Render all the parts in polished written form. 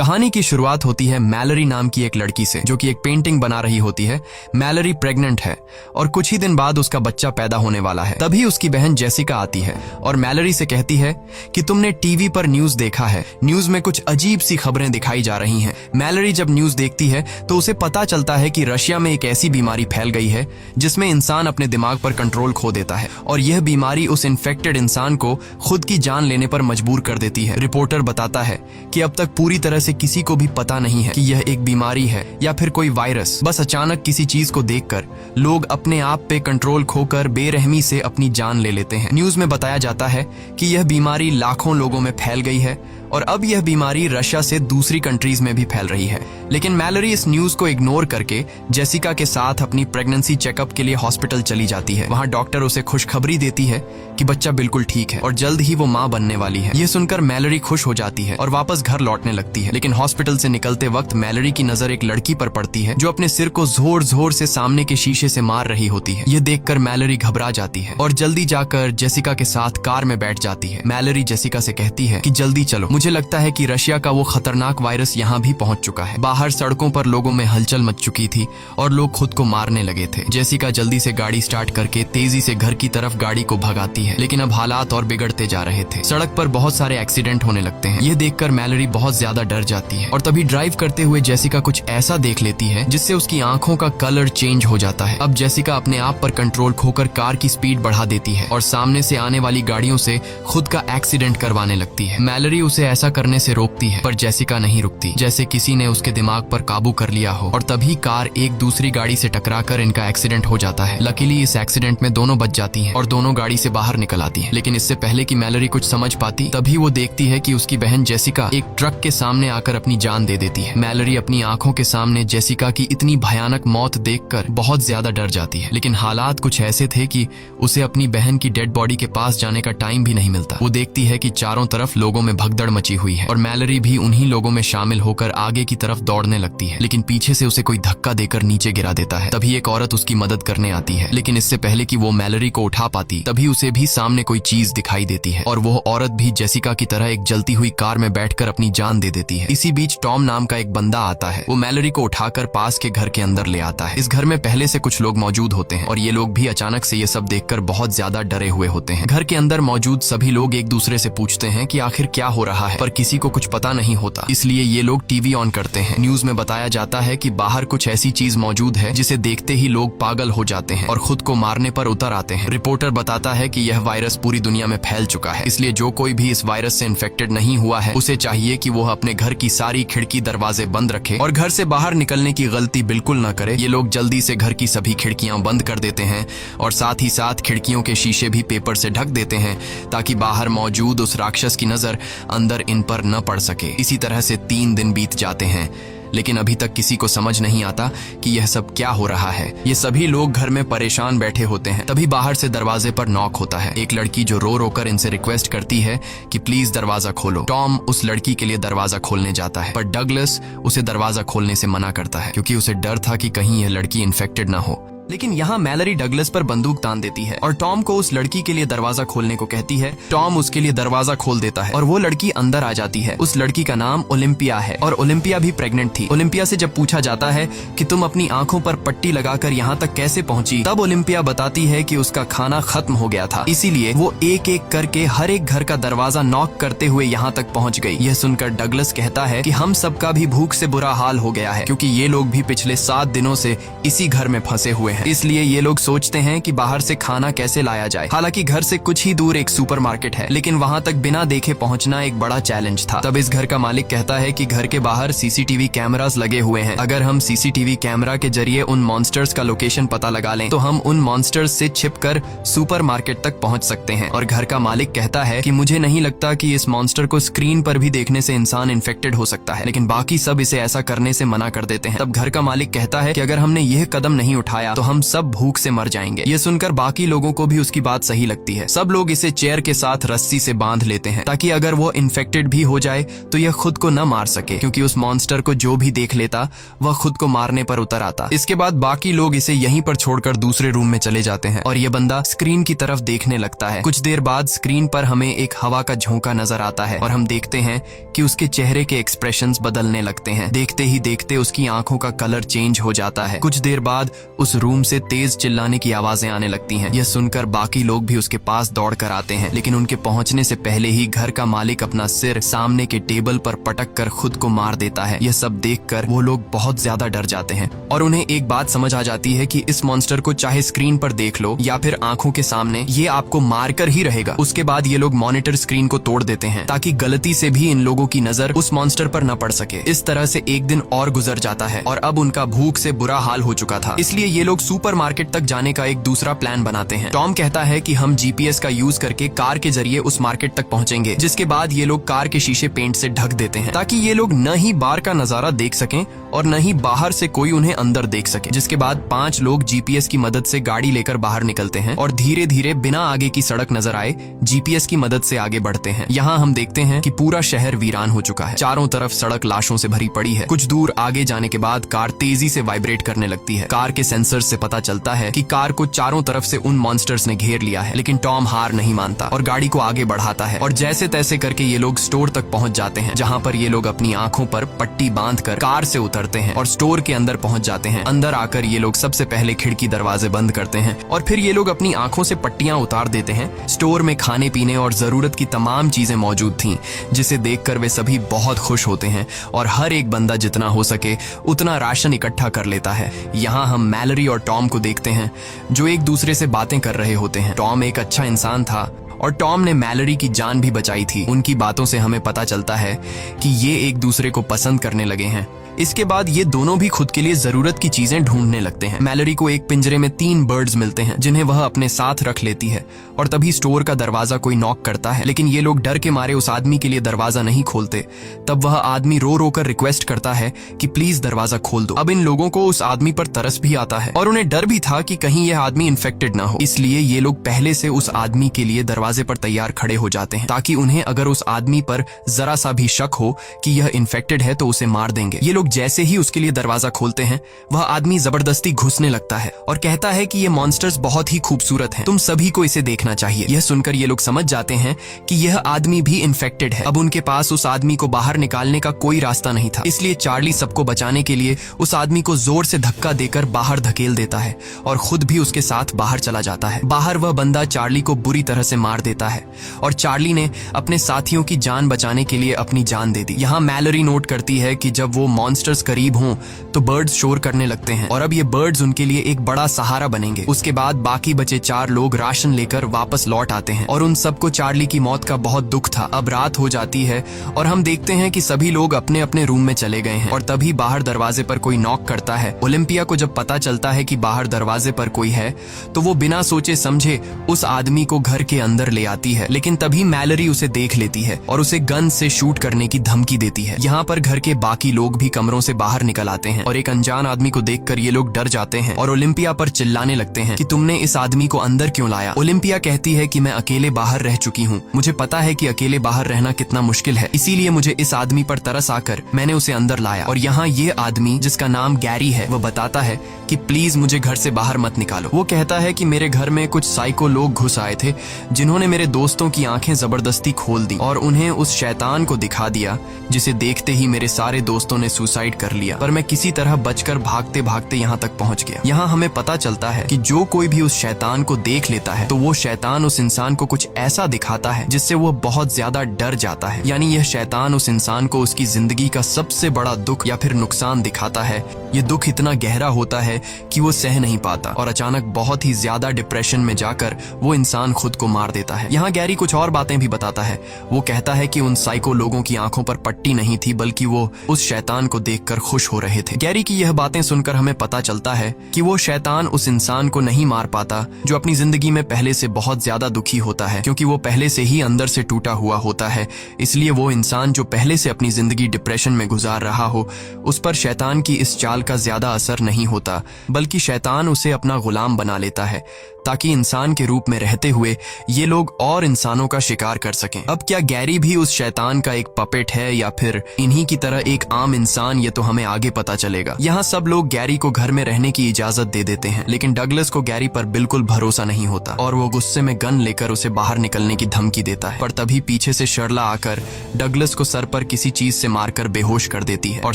कहानी की शुरुआत होती है मैलरी नाम की एक लड़की से, जो कि एक पेंटिंग बना रही होती है। मैलरी प्रेग्नेंट है और कुछ ही दिन बाद उसका बच्चा पैदा होने वाला है। तभी उसकी बहन जेसिका आती है और मैलरी से कहती है कि तुमने टीवी पर न्यूज देखा है, न्यूज में कुछ अजीब सी खबरें दिखाई जा रही हैं। मैलरी जब न्यूज देखती है तो उसे पता चलता है कि रशिया में एक ऐसी बीमारी फैल गई है जिसमें इंसान अपने दिमाग पर कंट्रोल खो देता है और यह बीमारी उस इन्फेक्टेड इंसान को खुद की जान लेने पर मजबूर कर देती है। रिपोर्टर बताता है कि अब तक पूरी तरह से किसी को भी पता नहीं है कि यह एक बीमारी है या फिर कोई वायरस। बस अचानक किसी चीज को देखकर लोग अपने आप पे कंट्रोल खोकर बेरहमी से अपनी जान ले लेते हैं। न्यूज में बताया जाता है कि यह बीमारी लाखों लोगों में फैल गई है और अब यह बीमारी रशिया से दूसरी कंट्रीज में भी फैल रही है। लेकिन मैलरी इस न्यूज को इग्नोर करके जेसिका के साथ अपनी प्रेगनेंसी चेकअप के लिए हॉस्पिटल चली जाती है। वहां डॉक्टर उसे खुशखबरी देती है कि बच्चा बिल्कुल ठीक है और जल्द ही वो मां बनने वाली है। यह सुनकर मैलरी खुश हो जाती है और वापस घर लौटने लगती है। लेकिन हॉस्पिटल से निकलते वक्त मैलरी की नजर एक लड़की पर पड़ती है जो अपने सिर को जोर जोर से सामने के शीशे से मार रही होती है। यह देखकर मैलरी घबरा जाती है और जल्दी जाकर जेसिका के साथ कार में बैठ जाती है। मैलरी जेसिका से कहती है कि जल्दी चलो, मुझे लगता है कि रशिया का वो खतरनाक वायरस यहाँ भी पहुंच चुका है। बाहर सड़कों पर लोगों में हलचल मच चुकी थी और लोग खुद को मारने लगे थे। जेसिका जल्दी से गाड़ी स्टार्ट करके तेजी से घर की तरफ गाड़ी को भगाती है, लेकिन अब हालात और बिगड़ते जा रहे थे। सड़क पर बहुत सारे एक्सीडेंट होने लगते हैं। यह देखकर मैलरी बहुत ज्यादा डर जाती है और तभी ड्राइव करते हुए जेसिका कुछ ऐसा देख लेती है जिससे उसकी आंखों का कलर चेंज हो जाता है। अब जेसिका अपने आप पर कंट्रोल खोकर कार की स्पीड बढ़ा देती है और सामने से आने वाली गाड़ियों से खुद का एक्सीडेंट करवाने लगती है। मैलरी उसे ऐसा करने से रोकती है पर जेसिका नहीं रुकती, जैसे किसी ने उसके दिमाग पर काबू कर लिया हो। और तभी कार एक दूसरी गाड़ी से टकराकर इनका एक्सीडेंट हो जाता है। लकीली इस एक्सीडेंट में दोनों बच जाती हैं और दोनों गाड़ी से बाहर निकल आती हैं। लेकिन इससे पहले कि मैलरी कुछ समझ पाती, तभी वो देखती है कि उसकी बहन जेसिका एक ट्रक के सामने आकर अपनी जान दे देती है। मैलरी अपनी आंखों के सामने जेसिका की इतनी भयानक मौत देखकर बहुत ज्यादा डर जाती है। लेकिन हालात कुछ ऐसे थे कि उसे अपनी बहन की डेड बॉडी के पास जाने का टाइम भी नहीं मिलता। वो देखती है कि चारों तरफ लोगों में भगदड़ मची हुई है और मैलरी भी उन्हीं लोगों में शामिल होकर आगे की तरफ दौड़ने लगती है। लेकिन पीछे से उसे कोई धक्का देकर नीचे गिरा देता है। तभी एक औरत उसकी मदद करने आती है, लेकिन इससे पहले कि वो मैलरी को उठा पाती, तभी उसे भी सामने कोई चीज दिखाई देती है और वो औरत भी जेसिका की तरह एक जलती हुई कार में बैठकर अपनी जान दे देती है। इसी बीच टॉम नाम का एक बंदा आता है। वो मैलरी को उठाकर पास के घर के अंदर ले आता है। इस घर में पहले से कुछ लोग मौजूद होते हैं और ये लोग भी अचानक से ये सब देखकर बहुत ज्यादा डरे हुए होते हैं। घर के अंदर मौजूद सभी लोग एक दूसरे से पूछते हैं कि आखिर क्या हो रहा है, पर किसी को कुछ पता नहीं होता। इसलिए ये लोग टीवी ऑन करते हैं। न्यूज में बताया जाता है कि बाहर कुछ ऐसी चीज मौजूद है जिसे देखते ही लोग पागल हो जाते हैं और खुद को मारने पर उतर आते हैं। रिपोर्टर बताता है कि यह वायरस पूरी दुनिया में फैल चुका है, इसलिए जो कोई भी इस वायरस से इन्फेक्टेड नहीं हुआ है उसे चाहिए कि वो अपने घर की सारी खिड़की दरवाजे बंद रखे और घर से बाहर निकलने की गलती बिल्कुल न करे। ये लोग जल्दी से घर की सभी खिड़कियां बंद कर देते हैं और साथ ही साथ खिड़कियों के शीशे भी पेपर से ढक देते हैं ताकि बाहर मौजूद उस राक्षस की नजर अंदर इन पर न पड़ सके। इसी तरह से 3 दिन बीत जाते हैं, लेकिन अभी तक किसी को समझ नहीं आता कि यह सब क्या हो रहा है। ये सभी लोग घर में परेशान बैठे होते हैं। तभी बाहर से दरवाजे पर नॉक होता है। एक लड़की जो रो रो कर इनसे रिक्वेस्ट करती है कि प्लीज दरवाजा खोलो। टॉम उस लड़की के लिए दरवाजा खोलने जाता है, पर डगलस उसे दरवाजा खोलने से मना करता है क्योंकि उसे डर था कि कहीं यह लड़की इन्फेक्टेड न हो। लेकिन यहाँ मैलरी डगलस पर बंदूक तान देती है और टॉम को उस लड़की के लिए दरवाजा खोलने को कहती है। टॉम उसके लिए दरवाजा खोल देता है और वो लड़की अंदर आ जाती है। उस लड़की का नाम ओलिम्पिया है और ओलिम्पिया भी प्रेग्नेंट थी। ओलिम्पिया से जब पूछा जाता है कि तुम अपनी आंखों पर पट्टी लगाकर यहाँ तक कैसे पहुँची, तब ओलिम्पिया बताती है कि उसका खाना खत्म हो गया था, इसीलिए वो एक एक करके हर एक घर का दरवाजा नॉक करते हुए यहाँ तक पहुँच गई। यह सुनकर डगलस कहता है कि हम सबका भी भूख से बुरा हाल हो गया है क्योंकि ये लोग भी पिछले 7 दिनों से इसी घर में फंसे हुए हैं। इसलिए ये लोग सोचते हैं कि बाहर से खाना कैसे लाया जाए। हालांकि घर से कुछ ही दूर एक सुपरमार्केट है, लेकिन वहां तक बिना देखे पहुंचना एक बड़ा चैलेंज था। तब इस घर का मालिक कहता है कि घर के बाहर सीसीटीवी कैमरास लगे हुए हैं। अगर हम सीसीटीवी कैमरा के जरिए उन मॉन्स्टर्स का लोकेशन पता लगा लें तो हम उन मॉन्स्टर्स से छिपकर सुपरमार्केट तक पहुंच सकते हैं। और घर का मालिक कहता है कि मुझे नहीं लगता कि इस मॉन्स्टर को स्क्रीन पर भी देखने से इंसान इन्फेक्टेड हो सकता है, लेकिन बाकी सब इसे ऐसा करने से मना कर देते हैं। तब घर का मालिक कहता है कि अगर हमने यह कदम नहीं उठाया तो हम सब भूख से मर जाएंगे। ये सुनकर बाकी लोगों को भी उसकी बात सही लगती है। सब लोग इसे चेयर के साथ रस्सी से बांध लेते हैं ताकि अगर वो इन्फेक्टेड भी हो जाए तो यह खुद को न मार सके, क्योंकि उस मॉन्स्टर को जो भी देख लेता वह खुद को मारने पर उतर आता। इसके बाद बाकी लोग इसे यहीं पर छोड़कर दूसरे रूम में चले जाते हैं और ये बंदा स्क्रीन की तरफ देखने लगता है। कुछ देर बाद स्क्रीन पर हमें एक हवा का झोंका नजर आता है और हम देखते हैं कि उसके चेहरे के एक्सप्रेशंस बदलने लगते हैं। देखते ही देखते उसकी आंखों का कलर चेंज हो जाता है। कुछ देर बाद उस रूम से तेज चिल्लाने की आवाजें आने लगती हैं। यह सुनकर बाकी लोग भी उसके पास दौड़ कर आते हैं, लेकिन उनके पहुंचने से पहले ही घर का मालिक अपना सिर सामने के टेबल पर पटक कर खुद को मार देता है। यह सब देखकर वो लोग बहुत ज्यादा डर जाते हैं और उन्हें एक बात समझ आ जाती है कि इस मॉन्स्टर को चाहे स्क्रीन पर देख लो या फिर आंखों के सामने, ये आपको मारकर ही रहेगा। उसके बाद ये लोग मॉनिटर स्क्रीन को तोड़ देते हैं ताकि गलती से भी इन लोगों की नजर उस मॉन्स्टर पर न पड़ सके। इस तरह से एक दिन और गुजर जाता है और अब उनका भूख से बुरा हाल हो चुका था, इसलिए ये लोग सुपरमार्केट तक जाने का एक दूसरा प्लान बनाते हैं। टॉम कहता है कि हम जीपीएस का यूज करके कार के जरिए उस मार्केट तक पहुंचेंगे, जिसके बाद ये लोग कार के शीशे पेंट से ढक देते हैं ताकि ये लोग न ही बार का नजारा देख सकें और न ही बाहर से कोई उन्हें अंदर देख सके। जिसके बाद 5 लोग जीपीएस की मदद से गाड़ी लेकर बाहर निकलते हैं और धीरे धीरे बिना आगे की सड़क नजर आए जीपीएस की मदद से आगे बढ़ते हैं। यहाँ हम देखते हैं कि पूरा शहर वीरान हो चुका है। चारों तरफ सड़क लाशों से भरी पड़ी है। कुछ दूर आगे जाने के बाद कार तेजी से वाइब्रेट करने लगती है। कार के सेंसर से पता चलता है कि कार को चारों तरफ से उन मॉन्स्टर्स ने घेर लिया है, लेकिन टॉम हार नहीं मानता और गाड़ी को आगे बढ़ाता है और जैसे तैसे करके ये लोग स्टोर तक पहुंच जाते हैं, जहाँ पर ये लोग अपनी आंखों पर पट्टी बांधकर कार से उतरते हैं और स्टोर के अंदर पहुंच जाते हैं। अंदर आकर ये लोग सबसे पहले खिड़की दरवाजे बंद करते हैं और फिर ये लोग अपनी आंखों से पट्टियां उतार देते हैं। स्टोर में खाने पीने और जरूरत की तमाम चीजें मौजूद थीं, जिसे देखकर वे सभी बहुत खुश होते हैं और हर एक बंदा जितना हो सके उतना राशन इकट्ठा कर लेता है। यहाँ हम मैलरी और टॉम को देखते हैं जो एक दूसरे से बातें कर रहे होते हैं। टॉम एक अच्छा इंसान था और टॉम ने मैलरी की जान भी बचाई थी। उनकी बातों से हमें पता चलता है कि ये एक दूसरे को पसंद करने लगे हैं। इसके बाद ये दोनों भी खुद के लिए जरूरत की चीजें ढूंढने लगते हैं। मैलरी को एक पिंजरे में 3 बर्ड्स मिलते हैं जिन्हें वह अपने साथ रख लेती है और तभी स्टोर का दरवाजा कोई नॉक करता है, लेकिन ये लोग डर के मारे उस आदमी के लिए दरवाजा नहीं खोलते। तब वह आदमी रो रो कर रिक्वेस्ट करता है कि प्लीज दरवाजा खोल दो। अब इन लोगों को उस आदमी पर तरस भी आता है और उन्हें डर भी था कि कहीं यह आदमी इन्फेक्टेड ना हो, इसलिए ये लोग पहले से उस आदमी के लिए दरवाजे पर तैयार खड़े हो जाते हैं ताकि उन्हें अगर उस आदमी पर जरा सा भी शक हो कि यह इन्फेक्टेड है तो उसे मार देंगे। ये लोग जैसे ही उसके लिए दरवाजा खोलते हैं, वह आदमी जबरदस्ती घुसने लगता है और कहता है कि ये मॉन्स्टर्स बहुत ही खूबसूरत हैं, तुम सभी को इसे देखना चाहिए। यह सुनकर ये लोग समझ जाते हैं कि यह आदमी भी इन्फेक्टेड है। अब उनके पास उस आदमी को बाहर निकालने का कोई रास्ता नहीं था, इसलिए चार्ली सबको बचाने के लिए उस आदमी को जोर से धक्का देकर बाहर धकेल देता है और खुद भी उसके साथ बाहर चला जाता है। बाहर वह बंदा चार्ली को बुरी तरह से मार देता है और चार्ली ने अपने साथियों की जान बचाने के लिए अपनी जान दे दी। यहाँ मैलरी नोट करती है कि जब वो मॉन्स्टर्स करीब हों तो बर्ड्स शोर करने लगते हैं और अब ये बर्ड्स उनके लिए एक बड़ा सहारा बनेंगे। उसके बाद बाकी बचे 4 लोग राशन लेकर वापस लौट आते हैं और उन सबको चार्ली की मौत का बहुत दुख था। अब रात हो जाती है और हम देखते हैं कि सभी लोग अपने अपने रूम में चले गए हैं और तभी बाहर दरवाजे पर कोई नॉक करता है। ओलिम्पिया को जब पता चलता है कि बाहर दरवाजे पर कोई है तो वो बिना सोचे समझे उस आदमी को घर के अंदर ले आती है, लेकिन तभी मैलरी उसे देख लेती है और उसे गन से शूट करने की धमकी देती है। यहाँ पर घर के बाकी लोग भी कमरों से बाहर निकल आते हैं और एक अनजान आदमी को देखकर ये लोग डर जाते हैं और ओलिम्पिया पर चिल्लाने लगते हैं कि तुमने इस आदमी को अंदर क्यों लाया। ओलिम्पिया कहती है कि मैं अकेले बाहर रह चुकी हूँ, मुझे पता है कि अकेले बाहर रहना कितना मुश्किल है, इसीलिए मुझे इस आदमी पर तरस आकर मैंने उसे अंदर लाया। और यहाँ ये आदमी जिसका नाम गैरी है, वह बताता है कि प्लीज मुझे घर से बाहर मत निकालो। वो कहता है कि मेरे घर में कुछ साइको लोग घुस आए थे जिन्होंने मेरे दोस्तों की आंखें जबरदस्ती खोल दी और उन्हें उस शैतान को दिखा दिया जिसे देखते ही मेरे सारे दोस्तों ने सुसाइड कर लिया, पर मैं किसी तरह बचकर भागते भागते यहाँ तक पहुँच गया। यहाँ हमें पता चलता है कि जो कोई भी उस शैतान को देख लेता है तो वो शैतान उस इंसान को कुछ ऐसा दिखाता है जिससे वो बहुत ज्यादा डर जाता है। यानी यह शैतान उस इंसान को उसकी जिंदगी का सबसे बड़ा दुख या फिर नुकसान दिखाता है। ये दुख इतना गहरा होता है कि वो सह नहीं पाता और अचानक बहुत ही ज्यादा डिप्रेशन में जाकर वो इंसान खुद को मार देता है। यहाँ गैरी कुछ और बातें भी बताता है। वो कहता है कि उन साइको लोगों की आंखों पर पट्टी नहीं थी, बल्कि वो उस शैतान को देखकर खुश हो रहे थे। गैरी की यह बातें सुनकर हमें पता चलता है कि वो शैतान उस इंसान को नहीं मार पाता जो अपनी जिंदगी में पहले से बहुत ज्यादा दुखी होता है, क्योंकि वो पहले से ही अंदर से टूटा हुआ होता है। इसलिए वो इंसान जो पहले से अपनी जिंदगी डिप्रेशन में गुजार रहा हो, उस पर शैतान की इस चाल इस्तेमाल का ज्यादा असर नहीं होता, बल्कि शैतान उसे अपना गुलाम बना लेता है ताकि इंसान के रूप में रहते हुए ये लोग और इंसानों का शिकार कर सकें। अब क्या गैरी भी उस शैतान का एक पपेट है या फिर इन्हीं की तरह एक आम इंसान, ये तो हमें आगे पता चलेगा। यहाँ सब लोग गैरी को घर में रहने की इजाजत दे देते हैं, लेकिन डगलस को गैरी पर बिल्कुल भरोसा नहीं होता और वो गुस्से में गन लेकर उसे बाहर निकलने की धमकी देता है। पर तभी पीछे से शर्ला आकर डगलस को सर पर किसी चीज से मारकर बेहोश कर देती है और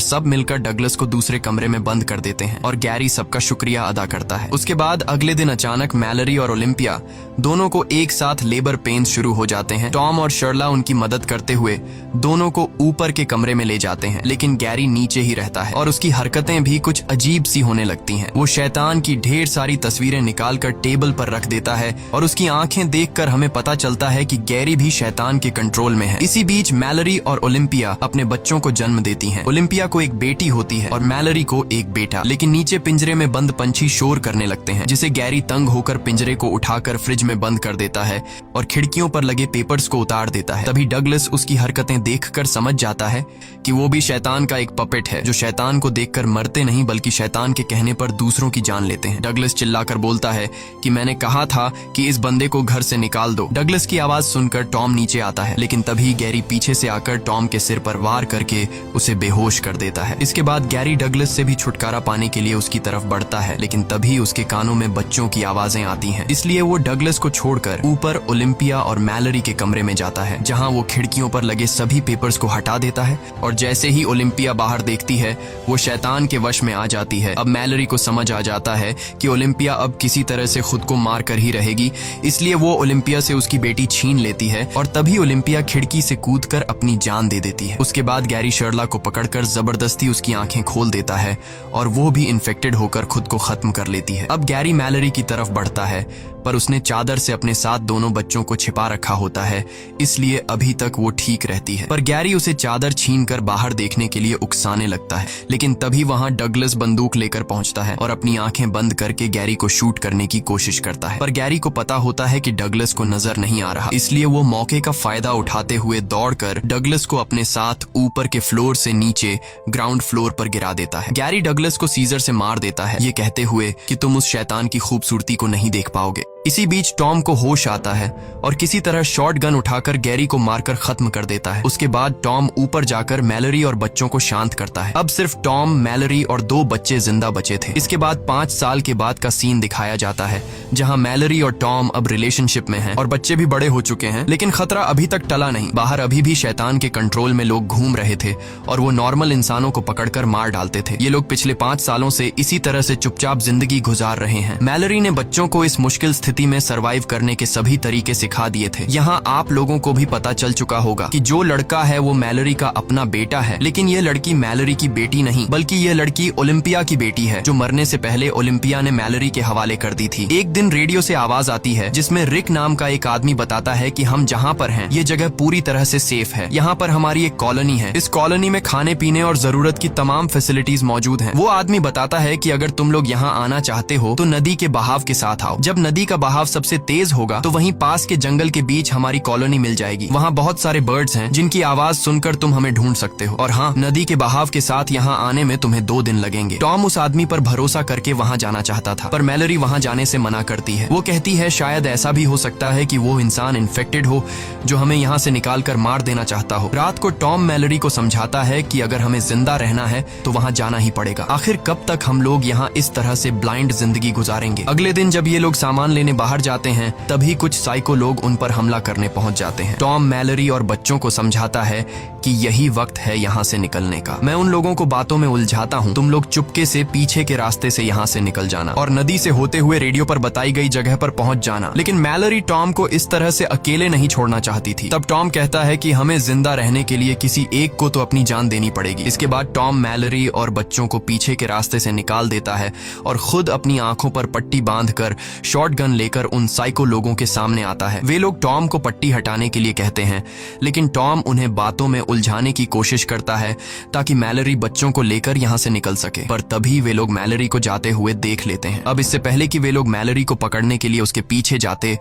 सब मिलकर डगलस को दूसरे कमरे में बंद कर देते हैं और गैरी सबका शुक्रिया अदा करता है। उसके बाद अगले दिन अचानक मैलरी और ओलिम्पिया दोनों को एक साथ लेबर पेन्स शुरू हो जाते हैं। टॉम और शर्ला उनकी मदद करते हुए दोनों को ऊपर के कमरे में ले जाते हैं, लेकिन गैरी नीचे ही रहता है और उसकी हरकतें भी कुछ अजीब सी होने लगती हैं। वो शैतान की ढेर सारी तस्वीरें निकालकर टेबल पर रख देता है और उसकी आंखें देखकर हमें पता चलता है कि गैरी भी शैतान के कंट्रोल में है। इसी बीच मैलरी और ओलिम्पिया अपने बच्चों को जन्म देती हैं। ओलिम्पिया को एक बेटी होती है और मैलरी को एक बेटा। लेकिन नीचे पिंजरे में बंद पंछी शोर करने लगते हैं, जिसे गैरी तंग होकर पिंजरे को उठाकर फ्रिज में बंद कर देता है और खिड़कियों पर लगे पेपर्स को उतार देता है। तभी डगलस उसकी हरकतें देखकर समझ जाता है कि वो भी शैतान का एक पपेट है, जो शैतान को देखकर मरते नहीं बल्कि शैतान के कहने पर दूसरों की जान लेते हैं। डगलस चिल्लाकर बोलता है कि मैंने कहा था कि इस बंदे को घर से निकाल दो। डगलस की आवाज सुनकर टॉम नीचे आता है, लेकिन तभी गैरी पीछे से आकर टॉम के सिर पर वार करके उसे बेहोश कर देता है। इसके बाद गैरी डगलस से भी छुटकारा पाने के लिए उसकी तरफ बढ़ता है, लेकिन तभी उसके कानों में बच्चों की आवाजें आती हैं। इसलिए वो डगलस को छोड़कर ऊपर ओलिम्पिया और मैलरी के कमरे में जाता है, जहां वो खिड़कियों पर लगे सभी पेपर्स को हटा देता है और जैसे ही ओलिम्पिया बाहर देखती है वो शैतान के वश में आ जाती है। अब मैलरी को समझ आ जाता है कि ओलिम्पिया अब किसी तरह से खुद को मार कर ही रहेगी, इसलिए वो ओलिम्पिया से उसकी बेटी छीन लेती है और तभी ओलिम्पिया खिड़की से कूदकर अपनी जान दे देती है। उसके बाद गैरी शर्ला को पकड़कर जबरदस्ती उसकी आंखें खोल देता है और वो भी इन्फेक्टेड होकर खुद को खत्म कर लेती है। अब गैरी मैलरी की तरफ बढ़ता है, पर उसने चादर से अपने साथ दोनों बच्चों को छिपा रखा होता है, इसलिए अभी तक वो ठीक रहती है। पर गैरी उसे चादर छीनकर बाहर देखने के लिए उकसाने लगता है, लेकिन तभी वहां डगलस बंदूक लेकर पहुंचता है और अपनी आंखें बंद करके गैरी को शूट करने की कोशिश करता है। पर गैरी को पता होता है कि डगलस को नजर नहीं आ रहा, इसलिए वो मौके का फायदा उठाते हुए दौड़कर डगलस को अपने साथ ऊपर के फ्लोर से नीचे ग्राउंड फ्लोर पर गिरा देता है। गैरी डगलस को सीजर से मार देता है, ये कहते हुए कि तुम उस शैतान की खूबसूरती को नहीं देख पाओगे। इसी बीच टॉम को होश आता है और किसी तरह शॉट गन उठाकर गैरी को मारकर खत्म कर देता है। उसके बाद टॉम ऊपर जाकर मैलरी और बच्चों को शांत करता है। अब सिर्फ टॉम, मैलरी और 2 बच्चे जिंदा बचे थे। इसके बाद 5 साल के बाद का सीन दिखाया जाता है, जहां मैलरी और टॉम अब रिलेशनशिप में हैं और बच्चे भी बड़े हो चुके हैं, लेकिन खतरा अभी तक टला नहीं। बाहर अभी भी शैतान के कंट्रोल में लोग घूम रहे थे और वो नॉर्मल इंसानों को पकड़कर मार डालते थे। ये लोग पिछले 5 सालों से इसी तरह से चुपचाप जिंदगी गुजार रहे हैं। मैलरी ने बच्चों को इस मुश्किल स्थिति में सरवाइव करने के सभी तरीके सिखा दिए थे। यहाँ आप लोगों को भी पता चल चुका होगा कि जो लड़का है वो मैलरी का अपना बेटा है, लेकिन ये लड़की मैलरी की बेटी नहीं, बल्कि ये लड़की ओलिम्पिया की बेटी है, जो मरने से पहले ओलिम्पिया ने मैलरी के हवाले कर दी थी। एक दिन रेडियो से आवाज आती है जिसमें रिक नाम का एक आदमी बताता है कि हम जहाँ पर हैं ये जगह पूरी तरह से सेफ है। यहाँ पर हमारी एक कॉलोनी है, इस कॉलोनी में खाने पीने और जरूरत की तमाम फैसिलिटीज मौजूद हैं। वो आदमी बताता है कि अगर तुम लोग यहाँ आना चाहते हो तो नदी के बहाव के साथ आओ। जब नदी का बहाव सबसे तेज होगा तो वहीं पास के जंगल के बीच हमारी कॉलोनी मिल जाएगी। वहाँ बहुत सारे बर्ड्स हैं जिनकी आवाज सुनकर तुम हमें ढूंढ सकते हो, और हाँ, नदी के बहाव के साथ यहाँ आने में तुम्हें 2 दिन लगेंगे। टॉम उस आदमी पर भरोसा करके वहाँ जाना चाहता था, पर मैलरी वहाँ जाने से मना करती है। वो कहती है शायद ऐसा भी हो सकता है कि वो इंसान इन्फेक्टेड हो जो हमें यहाँ से निकाल कर मार देना चाहता हो। रात को टॉम मैलरी को समझाता है कि अगर हमें जिंदा रहना है तो वहाँ जाना ही पड़ेगा। आखिर कब तक हम लोग यहाँ इस तरह से ब्लाइंड जिंदगी गुजारेंगे। अगले दिन जब ये लोग सामान लेने बाहर जाते हैं तभी कुछ साइको लोग उन पर हमला करने पहुंच जाते हैं। टॉम मैलरी और बच्चों को समझाता है कि यही वक्त है यहाँ से निकलने का। मैं उन लोगों को बातों में उलझाता हूँ, तुम लोग चुपके से पीछे के रास्ते से यहाँ से निकल जाना और नदी से होते हुए रेडियो पर बताई गई जगह पर पहुंच जाना। लेकिन मैलरी टॉम को इस तरह से अकेले नहीं छोड़ना चाहती थी। तब टॉम कहता है कि हमें जिंदा रहने के लिए किसी एक को तो अपनी जान देनी पड़ेगी। इसके बाद टॉम मैलरी और बच्चों को पीछे के रास्ते से निकाल देता है और खुद अपनी आंखों पर पट्टी बांधकर शॉटगन लेकर उन साइको लोगों के सामने आता है। वे लोग टॉम को पट्टी हटाने के लिए कहते हैं, लेकिन टॉम उन्हें बातों में उलझाने की कोशिश करता है ताकि मैलरी बच्चों को लेकर यहाँ से निकल सके। पर तभी वे लोग मैलरी को जाते हुए देख लेते हैं। अब इससे पहले कि वे लोग मैलरी को पकड़ने के लिए उसके पीछे जाते,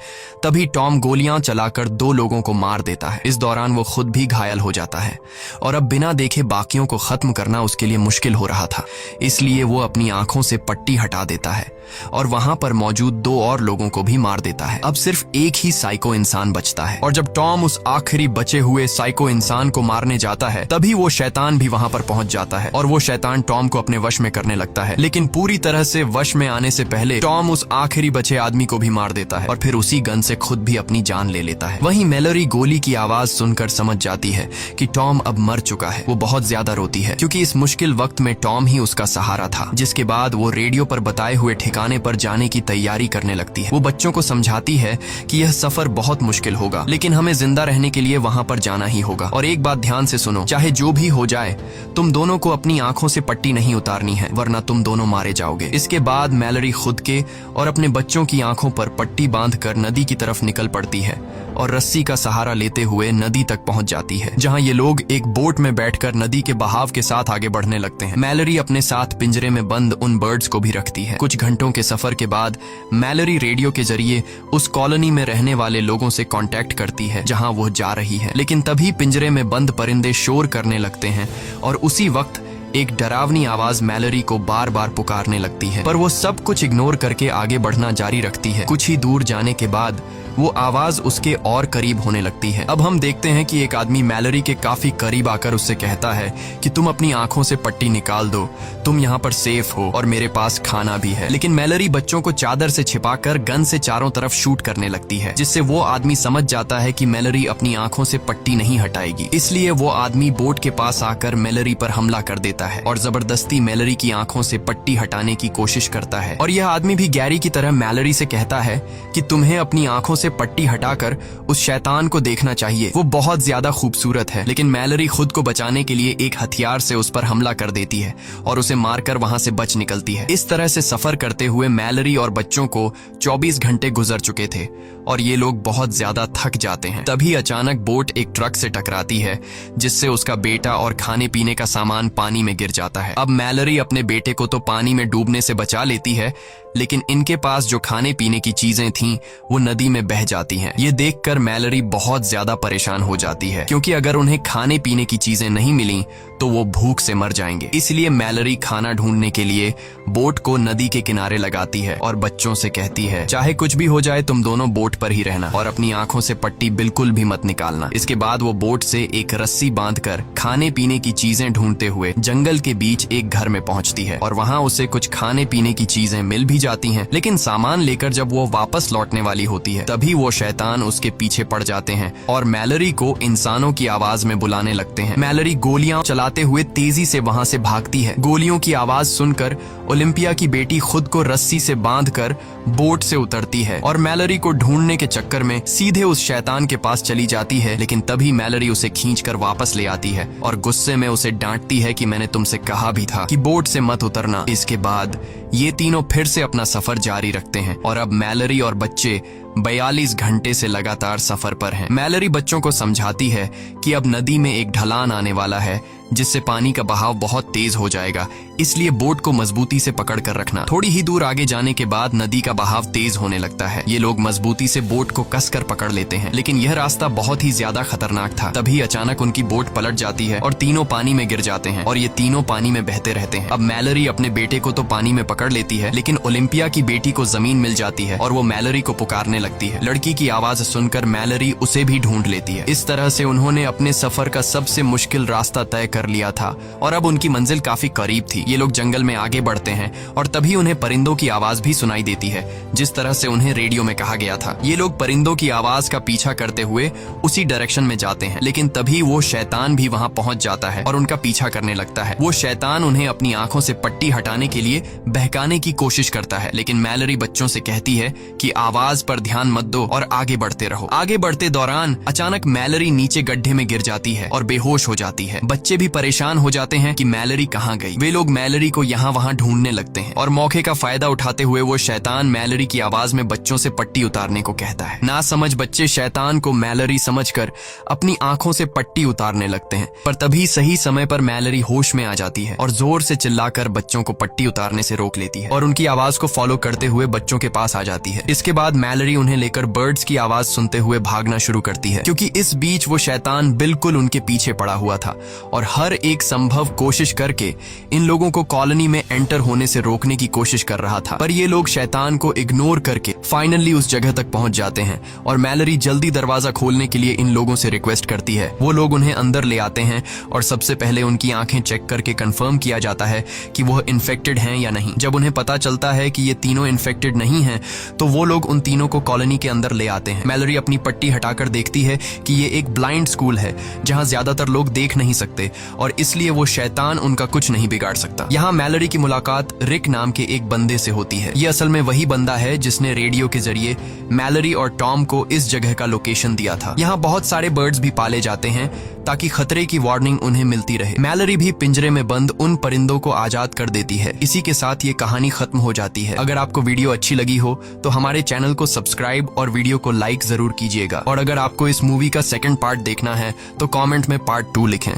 तभी टॉम गोलियां चलाकर 2 लोगों को मार देता है। इस दौरान वो खुद भी घायल हो जाता है और अब बिना देखे बाकियों को खत्म करना उसके लिए मुश्किल हो रहा था। इसलिए वो अपनी आंखों से पट्टी हटा देता है और वहां पर मौजूद 2 और लोगों को भी मार देता है। अब सिर्फ एक ही साइको इंसान बचता है और जब टॉम उस आखिरी बचे हुए साइको इंसान को मारने जाता है, तभी वो शैतान भी वहां पर पहुंच जाता है और वो शैतान टॉम को अपने वश में करने लगता है। लेकिन पूरी तरह से वश में आने से पहले टॉम उस आखिरी बचे आदमी को भी मार देता है और फिर उसी गन से खुद भी अपनी जान ले लेता है। वहीं मैलरी गोली की आवाज सुनकर समझ जाती है कि टॉम अब मर चुका है। वो बहुत ज्यादा रोती है क्योंकि इस मुश्किल वक्त में टॉम ही उसका सहारा था। जिसके बाद वो रेडियो पर बताए हुए ठिकाने पर जाने की तैयारी करने लगती है। वो बच्चों को समझाती है कि यह सफर बहुत मुश्किल होगा, लेकिन हमें जिंदा रहने के लिए वहां पर जाना ही होगा। और एक बात ध्यान से सुनो, चाहे जो भी हो जाए, तुम दोनों को अपनी आंखों से पट्टी नहीं उतारनी है, वरना तुम दोनों मारे जाओगे। इसके बाद मैलरी खुद के और अपने बच्चों की आंखों पर पट्टी बांधकर नदी की तरफ निकल पड़ती है और रस्सी का सहारा लेते हुए नदी तक पहुंच जाती है, जहां ये लोग एक बोट में बैठकर नदी के बहाव के साथ आगे बढ़ने लगते हैं। मैलरी अपने साथ पिंजरे में बंद उन बर्ड्स को भी रखती है। कुछ घंटों के सफर के बाद मैलरी रेडियो के जरिए उस कॉलोनी में रहने वाले लोगों से कांटेक्ट करती है जहां वो जा रही है। लेकिन तभी पिंजरे में बंद परिंदे शोर करने लगते हैं और उसी वक्त एक डरावनी आवाज मैलरी को बार बार पुकारने लगती है, पर वो सब कुछ इग्नोर करके आगे बढ़ना जारी रखती है। कुछ ही दूर जाने के बाद वो आवाज उसके और करीब होने लगती है। अब हम देखते हैं कि एक आदमी मैलरी के काफी करीब आकर उससे कहता है कि तुम अपनी आंखों से पट्टी निकाल दो, तुम यहाँ पर सेफ हो और मेरे पास खाना भी है। लेकिन मैलरी बच्चों को चादर से छिपाकर गन से चारों तरफ शूट करने लगती है, जिससे वो आदमी समझ जाता है कि मैलरी अपनी आंखों से पट्टी नहीं हटाएगी। इसलिए वो आदमी बोट के पास आकर मैलरी पर हमला कर देता है और जबरदस्ती मैलरी की आंखों से पट्टी हटाने की कोशिश करता है। और यह आदमी भी गैरी की तरह मैलरी से कहता है कि तुम्हें अपनी आंखों से पट्टी हटाकर उस शैतान को देखना चाहिए, वो बहुत ज्यादा खूबसूरत है। लेकिन मैलरी खुद को बचाने के लिए एक हथियार से उस पर हमला कर देती है और उसे मारकर वहां से बच निकलती है। इस तरह से सफर करते हुए मैलरी और बच्चों को 24 घंटे गुजर चुके थे और ये लोग बहुत ज्यादा थक जाते हैं। तभी अचानक बोट एक ट्रक से टकराती है, जिससे उसका बेटा और खाने पीने का सामान पानी में गिर जाता है। अब मैलरी अपने बेटे को तो पानी में डूबने से बचा लेती है, लेकिन इनके पास जो खाने पीने की चीजें थीं वो नदी में बह जाती हैं। ये देखकर मैलरी बहुत ज्यादा परेशान हो जाती है, क्योंकि अगर उन्हें खाने पीने की चीजें नहीं मिली तो वो भूख से मर जाएंगे। इसलिए मैलरी खाना ढूंढने के लिए बोट को नदी के किनारे लगाती है और बच्चों से कहती है, चाहे कुछ भी हो जाए तुम दोनों बोट पर ही रहना और अपनी आंखों से पट्टी बिल्कुल भी मत निकालना। इसके बाद वो बोट से एक रस्सी बांधकर खाने पीने की चीजें ढूंढते हुए जंगल के बीच एक घर में पहुंचती है और वहां उसे कुछ खाने पीने की चीजें मिल भी जाती हैं। लेकिन सामान लेकर जब वो वापस लौटने वाली होती है, तभी वो शैतान उसके पीछे पड़ जाते हैं और मैलरी को इंसानों की आवाज में बुलाने लगते हैं। मैलरी गोलियां चलाते हुए तेजी से वहां से भागती है। गोलियों की आवाज सुनकर ओलिम्पिया की बेटी खुद को रस्सी से बांधकर बोट से उतरती है और मैलरी को ढूंढने के चक्कर में सीधे उस शैतान के पास चली जाती है। लेकिन तभी मैलरी उसे खींचकर वापस ले आती है और गुस्से में उसे डांटती है कि मैंने तुमसे कहा भी था कि बोट से मत उतरना। इसके बाद ये तीनों फिर से अपना सफर जारी रखते हैं और अब मैलरी और बच्चे 42 घंटे से लगातार सफर पर हैं। मैलरी बच्चों को समझाती है कि अब नदी में एक ढलान आने वाला है, जिससे पानी का बहाव बहुत तेज हो जाएगा, इसलिए बोट को मजबूती से पकड़ कर रखना। थोड़ी ही दूर आगे जाने के बाद नदी का बहाव तेज होने लगता है। ये लोग मजबूती से बोट को कसकर पकड़ लेते हैं, लेकिन यह रास्ता बहुत ही ज्यादा खतरनाक था। तभी अचानक उनकी बोट पलट जाती है और तीनों पानी में गिर जाते हैं और ये तीनों पानी में बहते रहते हैं। अब मैलरी अपने बेटे को तो पानी में पकड़ लेती है, लेकिन ओलिम्पिया की बेटी को जमीन मिल जाती है और वो मैलरी को पुकारने लगती है। लड़की की आवाज सुनकर मैलरी उसे भी ढूंढ लेती है। इस तरह से उन्होंने अपने सफर का सबसे मुश्किल रास्ता तय कर लिया था और अब उनकी मंजिल काफी करीब थी। ये लोग जंगल में आगे बढ़ते हैं और तभी उन्हें परिंदों की आवाज भी सुनाई देती है, जिस तरह से उन्हें रेडियो में कहा गया था। ये लोग परिंदों की आवाज का पीछा करते हुए उसी डायरेक्शन में जाते हैं, लेकिन तभी वो शैतान भी वहां पहुंच जाता है और उनका पीछा करने लगता है। वो शैतान उन्हें अपनी आंखों से पट्टी हटाने के लिए बहकाने की कोशिश करता है, लेकिन मैलरी बच्चों से कहती है कि आवाज पर ध्यान ध्यान मत दो और आगे बढ़ते रहो। आगे बढ़ते दौरान अचानक मैलरी नीचे गड्ढे में गिर जाती है और बेहोश हो जाती है। बच्चे भी परेशान हो जाते हैं कि मैलरी कहाँ गई। वे लोग मैलरी को यहाँ वहाँ ढूंढने लगते हैं और मौके का फायदा उठाते हुए वो शैतान मैलरी की आवाज में बच्चों से पट्टी उतारने को कहता है। ना समझ बच्चे शैतान को मैलरी समझकर अपनी आंखों से पट्टी उतारने लगते हैं, पर तभी सही समय पर मैलरी होश में आ जाती है और जोर से चिल्लाकर बच्चों को पट्टी उतारने से रोक लेती है और उनकी आवाज को फॉलो करते हुए बच्चों के पास आ जाती है। इसके बाद मैलरी उन्हें लेकर बर्ड्स की आवाज सुनते हुए भागना शुरू करती है, क्योंकि इस बीच वो शैतान बिल्कुल उनके पीछे पड़ा हुआ था और हर एक संभव कोशिश करके इन लोगों को कॉलोनी में एंटर होने से रोकने की कोशिश कर रहा था। पर ये लोग शैतान को इग्नोर करके फाइनली उस जगह तक पहुंच जाते हैं और मैलरी जल्दी दरवाजा खोलने के लिए इन लोगों से रिक्वेस्ट करती है। वो लोग उन्हें अंदर ले आते हैं और सबसे पहले उनकी आंखें चेक करके कंफर्म किया जाता है कि वह इन्फेक्टेड हैं या नहीं। जब उन्हें पता चलता है कि ये तीनों इन्फेक्टेड नहीं हैं, तो वो लोग उन तीनों को कॉलोनी के अंदर ले आते हैं। मैलरी अपनी पट्टी हटाकर देखती है कि ये एक ब्लाइंड स्कूल है जहां ज्यादातर लोग देख नहीं सकते और इसलिए वो शैतान उनका कुछ नहीं बिगाड़ सकता। यहाँ मैलरी की मुलाकात रिक नाम के एक बंदे से होती है। ये असल में वही बंदा है जिसने रेडियो के जरिए मैलरी और टॉम को इस जगह का लोकेशन दिया था। यहाँ बहुत सारे बर्ड्स भी पाले जाते हैं ताकि खतरे की वार्निंग उन्हें मिलती रहे। मैलरी भी पिंजरे में बंद उन परिंदों को आजाद कर देती है। इसी के साथ ये कहानी खत्म हो जाती है। अगर आपको वीडियो अच्छी लगी हो तो हमारे चैनल को सब्सक्राइब और वीडियो को लाइक जरूर कीजिएगा और अगर आपको इस मूवी का सेकंड पार्ट देखना है तो कमेंट में पार्ट 2 लिखें।